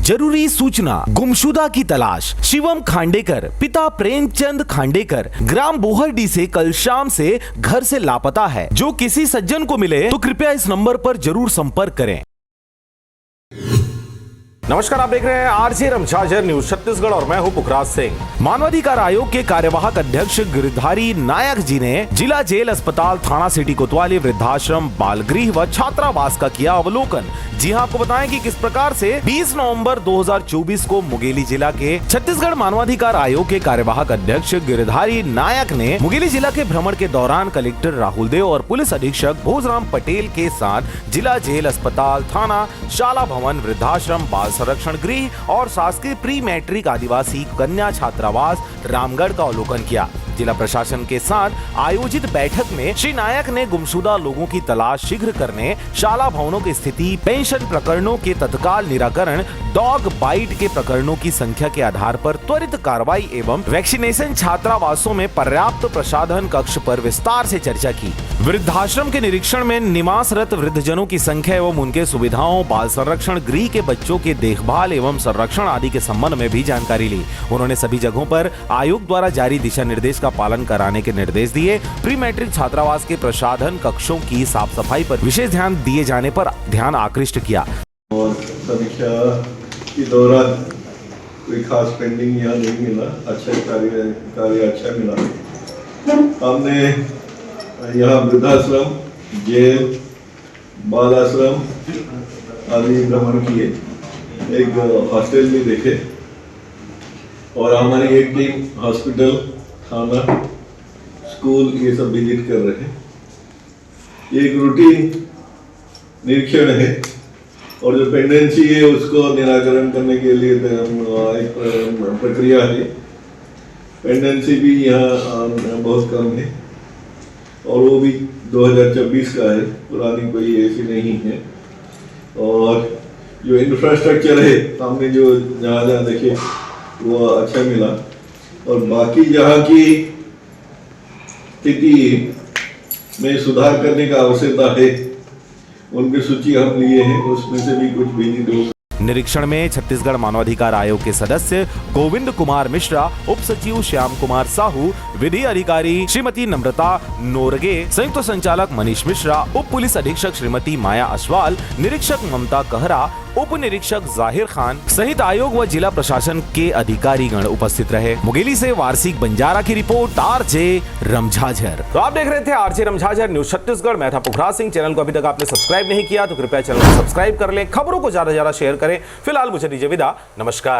जरूरी सूचना, गुमशुदा की तलाश। शिवम खांडेकर पिता प्रेमचंद खांडेकर ग्राम बोहरडी से कल शाम से घर से लापता है। जो किसी सज्जन को मिले तो कृपया इस नंबर पर जरूर संपर्क करें। नमस्कार, आप देख रहे हैं आरजे रमझाझर न्यूज छत्तीसगढ़ और मैं हूं पुखराज सिंह। मानवाधिकार आयोग के कार्यवाहक अध्यक्ष गिरधारी नायक जी ने जिला जेल, अस्पताल, थाना सिटी कोतवाली, वृद्धाश्रम, बाल गृह व छात्रावास का किया अवलोकन। जी हां, आपको बताएं कि किस प्रकार से 20 नवंबर 2024 को मुंगेली जिला के छत्तीसगढ़ मानवाधिकार आयोग के कार्यवाहक अध्यक्ष गिरधारी नायक ने मुंगेली जिला के भ्रमण के दौरान कलेक्टर राहुल देव और पुलिस अधीक्षक भोजराम पटेल के साथ जिला जेल, अस्पताल, थाना, शाला भवन, वृद्धाश्रम, बाल संरक्षण गृह और शासकीय प्री मैट्रिक आदिवासी कन्या छात्रावास रामगढ़ का अवलोकन किया। जिला प्रशासन के साथ आयोजित बैठक में श्री नायक ने गुमशुदा लोगों की तलाश शीघ्र करने, शाला भवनों की स्थिति, पेंशन प्रकरणों के तत्काल निराकरण, डॉग बाइट के प्रकरणों की संख्या के आधार पर त्वरित कार्रवाई एवं वैक्सीनेशन, छात्रावासों में पर्याप्त प्रसाधन कक्ष पर विस्तार से चर्चा की। वृद्धाश्रम के निरीक्षण में निवासरत वृद्धजनों की संख्या एवं उनके सुविधाओं, बाल संरक्षण गृह के बच्चों के देखभाल एवं संरक्षण आदि के संबंध में भी जानकारी ली। उन्होंने सभी जगहों पर आयोग द्वारा जारी दिशा निर्देश का पालन कराने के निर्देश दिए। प्री मैट्रिक छात्रावास के प्रसाधन कक्षों की साफ सफाई पर विशेष ध्यान दिए जाने पर ध्यान आकृष्ट किया। और समीक्षा के दौरान कोई खास पेंडिंग यहाँ नहीं मिला, अच्छा कार्य अच्छा मिला। हमने यहाँ वृद्धाश्रम, जेल, बाल आश्रम आदि भ्रमण किए, एक हॉस्टल भी देखे और हमारी एक टीम हॉस्पिटल, थाना, स्कूल ये सब विजिट कर रहे हैं। ये एक रूटीन निरीक्षण है और जो पेंडेंसी है उसको निराकरण करने के लिए एक प्रक्रिया है। पेंडेंसी भी यहाँ बहुत कम है और वो भी 2024 का है, पुरानी कोई ऐसी नहीं है। और जो इंफ्रास्ट्रक्चर है हमने जो जहाँ देखे वो अच्छा मिला और बाकी जहाँ की स्थिति में सुधार करने का आवश्यकता है उनकी सूची हम लिए हैं, उसमें से भी कुछ विजिट हो। निरीक्षण में छत्तीसगढ़ मानवाधिकार आयोग के सदस्य गोविंद कुमार मिश्रा, उप सचिव श्याम कुमार साहू, विधि अधिकारी श्रीमती नम्रता नोरगे, संयुक्त संचालक मनीष मिश्रा, उप पुलिस अधीक्षक श्रीमती माया अश्वाल, निरीक्षक ममता कहरा, उप निरीक्षक जाहिर खान सहित आयोग व जिला प्रशासन के अधिकारीगण उपस्थित रहे। मुंगेली से वार्षिक बंजारा की रिपोर्ट, आरजे रमझाझर। तो आप देख रहे थे आरजे रमझाझर न्यूज छत्तीसगढ़। मैं था पुखराज सिंह। चैनल को अभी तक आपने सब्सक्राइब नहीं किया तो कृपया चैनल को सब्सक्राइब कर लें, खबरों को ज्यादा से ज्यादा शेयर करें। फिलहाल मुझे दीजिए विदा, नमस्कार।